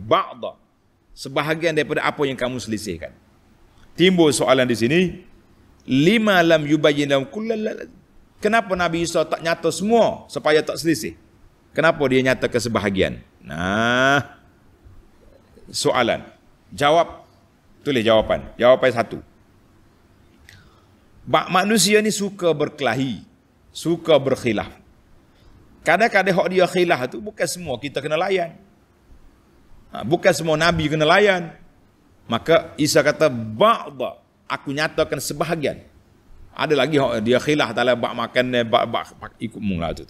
daripada apa yang kamu selisihkan. Timbul soalan di sini, lima lam yubayyin lahum kullal. Kenapa Nabi Isa tak nyata semua supaya tak selisih? Kenapa dia nyatakan sebahagian? Nah, soalan. Jawab, tulis jawapan. Jawapan satu. Manusia ni suka berkelahi, suka berkhilaf. Kadang-kadang hak dia khilaf tu bukan semua kita kena layan. Bukan semua Nabi kena layan. Maka Isa kata, ba'da, aku nyatakan sebahagian. Ada lagi dia khilaf dalam bak makan, bak ikut mula tu.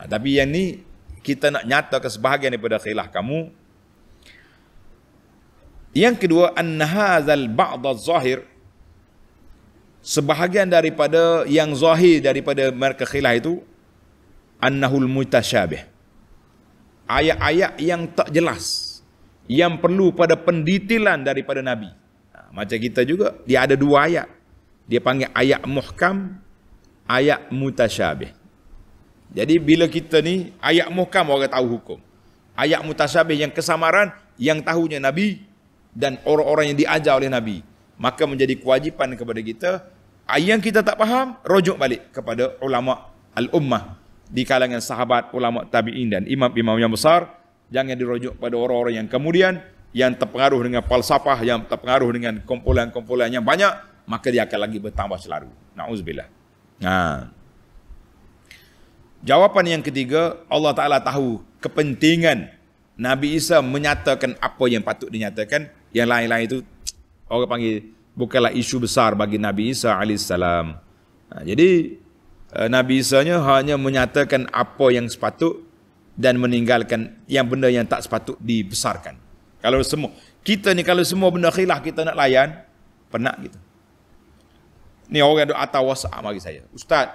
Tapi yang ni kita nak nyatakan sebahagian daripada khilaf kamu. Yang kedua, anna hadzal ba'da zahir, sebahagian daripada yang zahir daripada mereka khilaf itu, annahul mutasyabih, ayat-ayat yang tak jelas, yang perlu pada pendetailan daripada Nabi. Macam kita juga, dia ada dua ayat. Dia panggil ayat muhkam, ayat mutasyabih. Jadi bila kita ni, ayat muhkam orang tahu hukum. Ayat mutasyabih yang kesamaran, yang tahunya Nabi dan orang-orang yang diajar oleh Nabi. Maka menjadi kewajipan kepada kita, yang kita tak faham, rujuk balik kepada ulama al-ummah di kalangan sahabat, ulama tabi'in dan imam-imam yang besar. Jangan dirujuk pada orang-orang yang kemudian yang terpengaruh dengan falsafah, yang terpengaruh dengan kumpulan-kumpulan yang banyak, maka dia akan lagi bertambah selaru. Na'udzubillah. Jawapan yang ketiga, Allah Ta'ala tahu kepentingan Nabi Isa menyatakan apa yang patut dinyatakan. Yang lain-lain itu orang panggil bukanlah isu besar bagi Nabi Isa AS. Jadi Nabi Isa-nya hanya menyatakan apa yang sepatut dan meninggalkan yang benda yang tak sepatut dibesarkan. Kalau semua kita ni, kalau semua benda khilaf kita nak layan, penat kita. Ni orang duk atas WhatsApp bagi saya, Ustaz,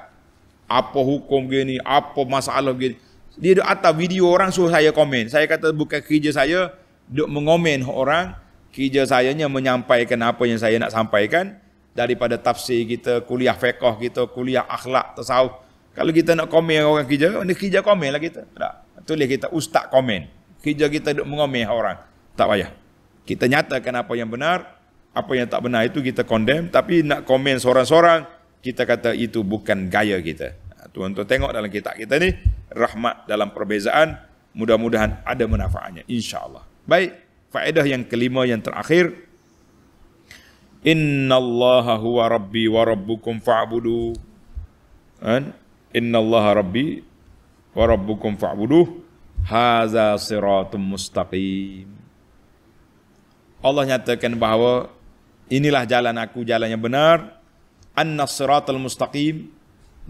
apa hukum gini, apa masalah gini. Dia duk atas video orang suruh saya komen. Saya kata bukan kerja saya duk mengomen orang. Kerja saya nya menyampaikan apa yang saya nak sampaikan daripada tafsir kita, kuliah fiqh kita, kuliah akhlak, tasawuf. Kalau kita nak komen orang kerja, ni kerja komen lah kita. Tak. Tulis kita ustaz komen. Kerja kita duk mengomen orang. Tak payah. Kita nyatakan apa yang benar, apa yang tak benar itu kita condemn, tapi nak komen seorang-seorang, kita kata itu bukan gaya kita. Tuan-tuan tengok dalam kitab kita ni, rahmat dalam perbezaan, mudah-mudahan ada manfaatnya, insya-Allah. Baik. Faedah yang kelima yang terakhir, innallaha huwa rabbi wa rabbukum fa'budu. Innallaha rabbi wa rabbukum fa'buduh, haza siratum mustaqim. Allah nyatakan bahawa inilah jalan aku, jalan yang benar. Annas siratal mustaqim,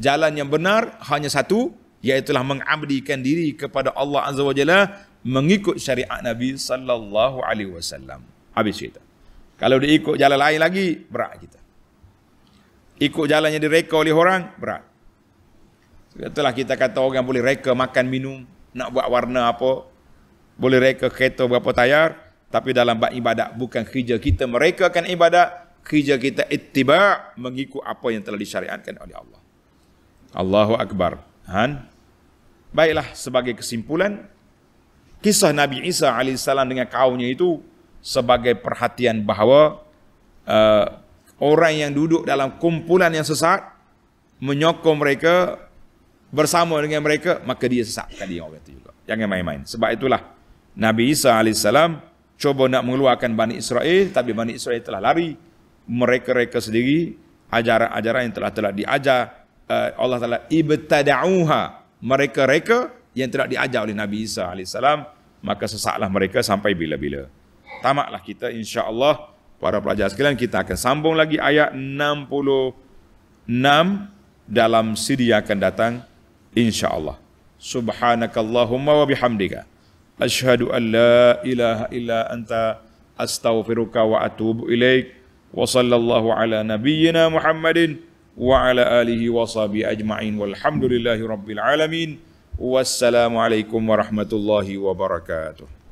jalan yang benar hanya satu, iaitulah mengabdikan diri kepada Allah Azza wa Jalla, mengikut syariat Nabi sallallahu alaihi wasallam. Habis cerita. Kalau dia ikut jalan lain lagi, berat kita. Ikut jalan yang direka oleh orang, berat. Itulah kita kata orang boleh reka makan minum, nak buat warna apa, boleh reka kereta berapa tayar, tapi dalam bab ibadat bukan kerja kita merekakan ibadat, kerja kita ittiba', mengikut apa yang telah disyariatkan oleh Allah. Allahu Akbar. Baiklah, sebagai kesimpulan, kisah Nabi Isa AS dengan kaumnya itu sebagai perhatian bahawa orang yang duduk dalam kumpulan yang sesat menyokong mereka, bersama dengan mereka, maka dia sesatkan dia orang itu juga. Jangan main-main. Sebab itulah Nabi Isa AS cuba nak mengeluarkan Bani Israel, tapi Bani Israel telah lari. Mereka sendiri, ajaran-ajaran yang telah diajar Allah Ta'ala, ibtada'uha, mereka yang telah diajar oleh Nabi Isa AS, maka sesatlah mereka sampai bila-bila. tamatlah kita insya-Allah. Para pelajar sekalian, kita akan sambung lagi ayat 66 dalam siri yang akan datang insya-Allah. Subhanakallahumma wa bihamdika asyhadu an la ilaha illa anta astaghfiruka wa atubu ilaik. Wa sallallahu ala nabiyyina Muhammadin wa ala alihi wa sahbihi ajma'in walhamdulillahi rabbil alamin. Wassalamu alaikum warahmatullahi wabarakatuh.